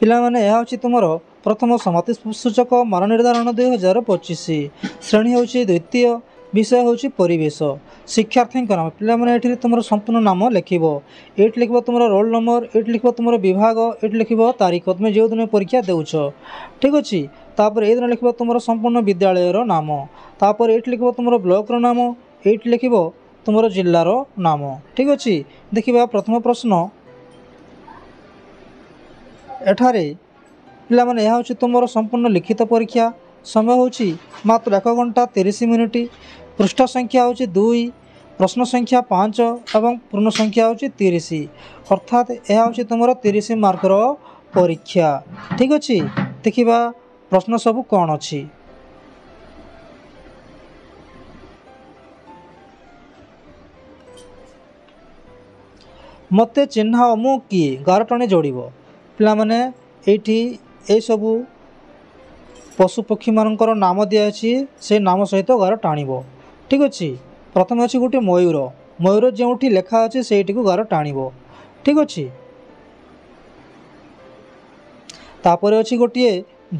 ପିଲାମାନେ ଏହା ହେଉଛି ତୁମର ପ୍ରଥମ ସମାପ୍ତିସୂଚକ ମାନ ନିର୍ଦ୍ଧାରଣ 2025। ଶ୍ରେଣୀ ହେଉଛି ଦ୍ୱିତୀୟ, ବିଷୟ ହେଉଛି ପରିବେଶ। ଶିକ୍ଷାର୍ଥୀଙ୍କ ନାମ ପିଲାମାନେ ଏଠି ତୁମର ସମ୍ପୂର୍ଣ୍ଣ ନାମ ଲେଖିବ। ଏଇଠି ଲେଖିବ ତୁମର ରୋଲ୍ ନମ୍ବର, ଏଇଠି ଲେଖିବ ତୁମର ବିଭାଗ, ଏଇଠି ଲେଖିବ ତାରିଖ, ତୁମେ ଯେଉଁଦିନ ପରୀକ୍ଷା ଦେଉଛ। ଠିକ୍ ଅଛି। ତାପରେ ଏଇଦିନ ଲେଖିବ ତୁମର ସମ୍ପୂର୍ଣ୍ଣ ବିଦ୍ୟାଳୟର ନାମ। ତାପରେ ଏଇଠି ଲେଖିବ ତୁମର ବ୍ଲକର ନାମ, ଏଇଠି ଲେଖିବ ତୁମର ଜିଲ୍ଲାର ନାମ। ଠିକ୍ ଅଛି। ଦେଖିବା ପ୍ରଥମ ପ୍ରଶ୍ନ। ଏଠାରେ ପିଲାମାନେ ଏହା ହେଉଛି ତୁମର ସମ୍ପୂର୍ଣ୍ଣ ଲିଖିତ ପରୀକ୍ଷା। ସମୟ ହେଉଛି ମାତ୍ର 1 ଘଣ୍ଟା 30 ମିନିଟ୍। ପୃଷ୍ଠ ସଂଖ୍ୟା ହେଉଛି 2, ପ୍ରଶ୍ନ ସଂଖ୍ୟା 5 ଏବଂ ପୂର୍ଣ୍ଣ ସଂଖ୍ୟା ହେଉଛି 30। ଅର୍ଥାତ୍ ଏହା ହେଉଛି ତୁମର 30 ମାର୍କର ପରୀକ୍ଷା। ଠିକ୍ ଅଛି। ଦେଖିବା ପ୍ରଶ୍ନ ସବୁ କ'ଣ ଅଛି। ମୋତେ ଚିହ୍ନାଅ ମୁଁ କିଏ, ଗାର ଟାଣି ଯୋଡ଼ିବ। ପିଲାମାନେ ଏଇଠି ଏସବୁ ପଶୁପକ୍ଷୀମାନଙ୍କର ନାମ ଦିଆଅଛି, ସେ ନାମ ସହିତ ଗାର ଟାଣିବ। ଠିକ୍ ଅଛି। ପ୍ରଥମେ ଅଛି ଗୋଟିଏ ମୟୂର। ମୟୂର ଯେଉଁଠି ଲେଖା ଅଛି ସେଇଠିକୁ ଗାର ଟାଣିବ। ଠିକ୍ ଅଛି। ତାପରେ ଅଛି ଗୋଟିଏ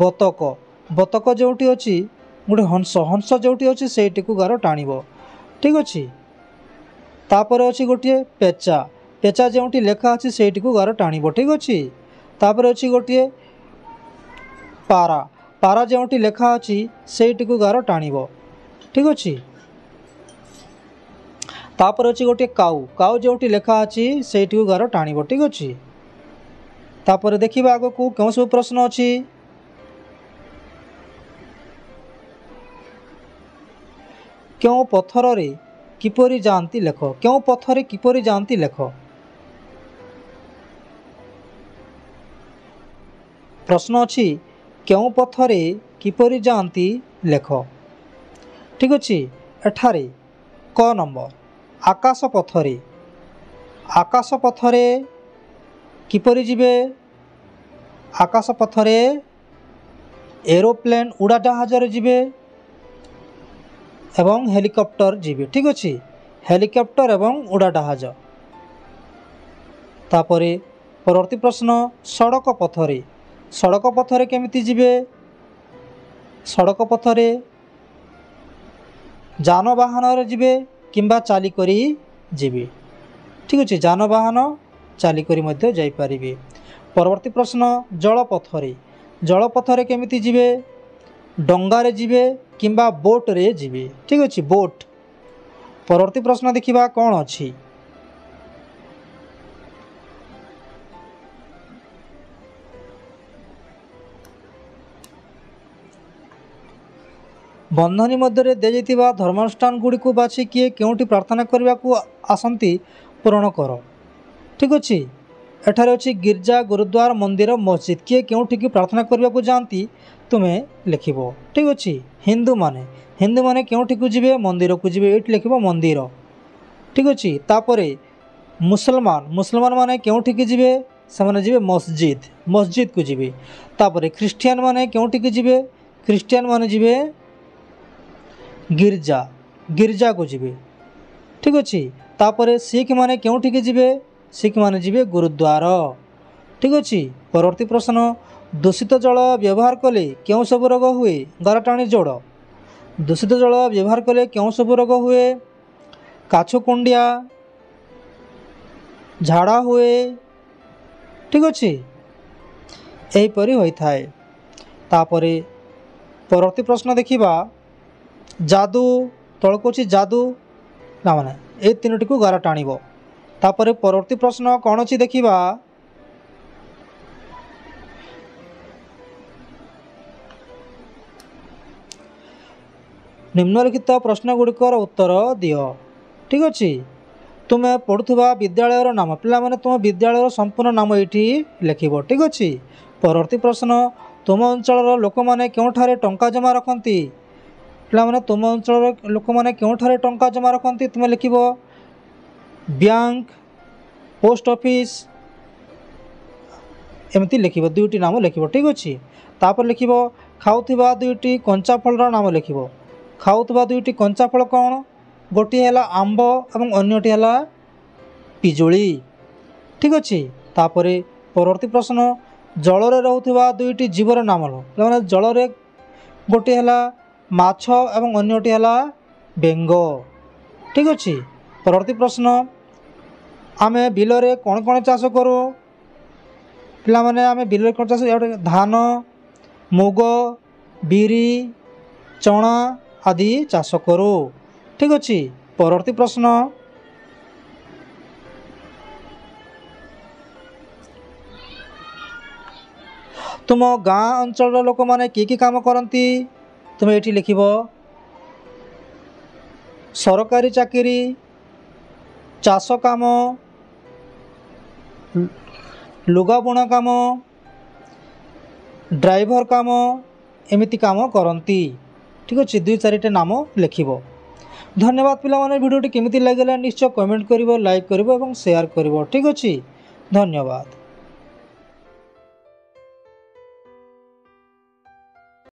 ବତକ। ବତକ ଯେଉଁଠି ଅଛି, ଗୋଟେ ହଂସ। ହଂସ ଯେଉଁଠି ଅଛି ସେଇଠିକୁ ଗାର ଟାଣିବ। ଠିକ୍ ଅଛି। ତାପରେ ଅଛି ଗୋଟିଏ ପେଚା। ପେଚା ଯେଉଁଠି ଲେଖା ଅଛି ସେଇଠିକୁ ଗାର ଟାଣିବ। ଠିକ୍ ଅଛି। ତାପରେ ଅଛି ଗୋଟିଏ ପାରା। ପାରା ଯେଉଁଠି ଲେଖା ଅଛି ସେଇଠିକୁ ଗାର ଟାଣିବ। ଠିକ୍ ଅଛି। ତାପରେ ଅଛି ଗୋଟିଏ କାଉ। କାଉ ଯେଉଁଠି ଲେଖା ଅଛି ସେଇଠିକୁ ଗାର ଟାଣିବ। ଠିକ୍ ଅଛି। ତାପରେ ଦେଖିବା ଆଗକୁ କେଉଁ ସବୁ ପ୍ରଶ୍ନ ଅଛି। କେଉଁ ପଥରରେ କିପରି ଯାଆନ୍ତି ଲେଖ। କେଉଁ ପଥରେ କିପରି ଯାଆନ୍ତି ଲେଖ। ପ୍ରଶ୍ନ ଅଛି କେଉଁ ପଥରେ କିପରି ଯାଆନ୍ତି ଲେଖ। ଠିକ୍ ଅଛି। ଏଠାରେ କ ନମ୍ବର ଆକାଶ ପଥରେ। ଆକାଶ ପଥରେ କିପରି ଯିବେ। ଆକାଶ ପଥରେ ଏରୋପ୍ଲେନ୍ ଉଡ଼ାଜାହାଜରେ ଯିବେ ଏବଂ ହେଲିକପ୍ଟର ଯିବେ। ଠିକ୍ ଅଛି। ହେଲିକପ୍ଟର ଏବଂ ଉଡ଼ାଜାହାଜ। ତାପରେ ପରବର୍ତ୍ତୀ ପ୍ରଶ୍ନ ସଡ଼କ ପଥରେ। ସଡ଼କ ପଥରେ କେମିତି ଯିବେ। ସଡ଼କ ପଥରେ ଯାନବାହନରେ ଯିବେ କିମ୍ବା ଚାଲିକରି ଯିବେ। ଠିକ୍ ଅଛି। ଯାନବାହନ ଚାଲିକରି ମଧ୍ୟ ଯାଇପାରିବେ। ପରବର୍ତ୍ତୀ ପ୍ରଶ୍ନ ଜଳପଥରେ। ଜଳପଥରେ କେମିତି ଯିବେ। ଡଙ୍ଗାରେ ଯିବେ କିମ୍ବା ବୋଟ୍ରେ ଯିବେ। ଠିକ୍ ଅଛି। ବୋଟ୍। ପରବର୍ତ୍ତୀ ପ୍ରଶ୍ନ ଦେଖିବା କ'ଣ ଅଛି। ବନ୍ଧନୀ ମଧ୍ୟରେ ଦିଆଯାଇଥିବା ଧର୍ମାନୁଷ୍ଠାନ ଗୁଡ଼ିକୁ ବାଛି କିଏ କେଉଁଠି ପ୍ରାର୍ଥନା କରିବାକୁ ଆସନ୍ତି ପୂରଣ କର। ଠିକ୍ ଅଛି। ଏଠାରେ ଅଛି ଗିର୍ଜା, ଗୁରୁଦ୍ୱାର, ମନ୍ଦିର, ମସଜିଦ୍। କିଏ କେଉଁଠିକି ପ୍ରାର୍ଥନା କରିବାକୁ ଯାଆନ୍ତି ତୁମେ ଲେଖିବ। ଠିକ୍ ଅଛି। ହିନ୍ଦୁମାନେ କେଉଁଠିକୁ ଯିବେ। ମନ୍ଦିରକୁ ଯିବେ। ଏଇଠି ଲେଖିବ ମନ୍ଦିର। ଠିକ୍ ଅଛି। ତାପରେ ମୁସଲମାନ ମାନେ କେଉଁଠିକି ଯିବେ। ସେମାନେ ଯିବେ ମସଜିଦ୍। ମସଜିଦକୁ ଯିବେ। ତାପରେ ଖ୍ରୀଷ୍ଟିଆନ ମାନେ କେଉଁଠିକି ଯିବେ। ଖ୍ରୀଷ୍ଟିଆନ ମାନେ ଯିବେ ଗିର୍ଜା। ଗିର୍ଜାକୁ ଯିବେ। ଠିକ୍ ଅଛି। ତାପରେ ଶିଖ ମାନେ କେଉଁଠିକି ଯିବେ। ଶିଖ ମାନେ ଯିବେ ଗୁରୁଦ୍ୱାର। ଠିକ୍ ଅଛି। ପରବର୍ତ୍ତୀ ପ୍ରଶ୍ନ ଦୂଷିତ ଜଳ ବ୍ୟବହାର କଲେ କେଉଁ ସବୁ ରୋଗ ହୁଏ। ଗାର ଟାଣି ଯୋଡ଼। ଦୂଷିତ ଜଳ ବ୍ୟବହାର କଲେ କେଉଁ ସବୁ ରୋଗ ହୁଏ। କାଛୁକୁଣ୍ଡିଆ, ଝାଡ଼ା ହୁଏ। ଠିକ୍ ଅଛି। ଏହିପରି ହୋଇଥାଏ। ତାପରେ ପରବର୍ତ୍ତୀ ପ୍ରଶ୍ନ ଦେଖିବା ଯାଦୁ। ତଳକୁ ଅଛି ଯାଦୁ ନା ମାନେ ଏ ତିନୋଟିକୁ ଗାର ଟାଣିବ। ତାପରେ ପରବର୍ତ୍ତୀ ପ୍ରଶ୍ନ କ'ଣ ଅଛି ଦେଖିବା। ନିମ୍ନଲିଖିତ ପ୍ରଶ୍ନ ଗୁଡ଼ିକର ଉତ୍ତର ଦିଅ। ଠିକ୍ ଅଛି। ତୁମେ ପଢ଼ୁଥିବା ବିଦ୍ୟାଳୟର ନାମ। ପିଲାମାନେ ତୁମ ବିଦ୍ୟାଳୟର ସମ୍ପୂର୍ଣ୍ଣ ନାମ ଏଇଠି ଲେଖିବ। ଠିକ୍ ଅଛି। ପରବର୍ତ୍ତୀ ପ୍ରଶ୍ନ ତୁମ ଅଞ୍ଚଳର ଲୋକମାନେ କେଉଁଠାରେ ଟଙ୍କା ଜମା ରଖନ୍ତି। ପିଲାମାନେ ତୁମ ଅଞ୍ଚଳର ଲୋକମାନେ କେଉଁଠାରେ ଟଙ୍କା ଜମା ରଖନ୍ତି ତୁମେ ଲେଖିବ ବ୍ୟାଙ୍କ, ପୋଷ୍ଟ ଅଫିସ୍ ଏମିତି ଲେଖିବ। ଦୁଇଟି ନାମ ଲେଖିବ। ଠିକ୍ ଅଛି। ତାପରେ ଲେଖିବ ଖାଉଥିବା ଦୁଇଟି କଞ୍ଚା ଫଳର ନାମ ଲେଖିବ। ଖାଉଥିବା ଦୁଇଟି କଞ୍ଚା ଫଳ କ'ଣ। ଗୋଟିଏ ହେଲା ଆମ୍ବ ଏବଂ ଅନ୍ୟଟି ହେଲା ପିଜୁଳି। ଠିକ୍ ଅଛି। ତାପରେ ପରବର୍ତ୍ତୀ ପ୍ରଶ୍ନ जलरे रहूथिबा दुईटी जीवर नाम लो पिलामाने जलरे गोटे है माछ एवं अन्यटी है बेंग। ठीक अच्छे परवर्ती प्रश्न आमे बिलरे कौन कौन चाष करूँ पिलामाने आमे बिलरे कौन चाष धान मुग बिरी चना आदि चाष करूँ। ठीक अच्छे परवर्ती प्रश्न तुम गाँ अंचल लोक मैंने कि काम करती तुम ये लिख सरकारी चाकरी चाष काम लुगा बुणा काम ड्राइवर काम एमिति काम करती। ठीक अच्छे 2-4टा नाम लिख। धन्यवाद पिला माने वीडियोटी केमिति लागला निश्चय कमेंट करिवो लाइक करिवो एवं शेयर करिवो। ठीक अच्छे धन्यवाद।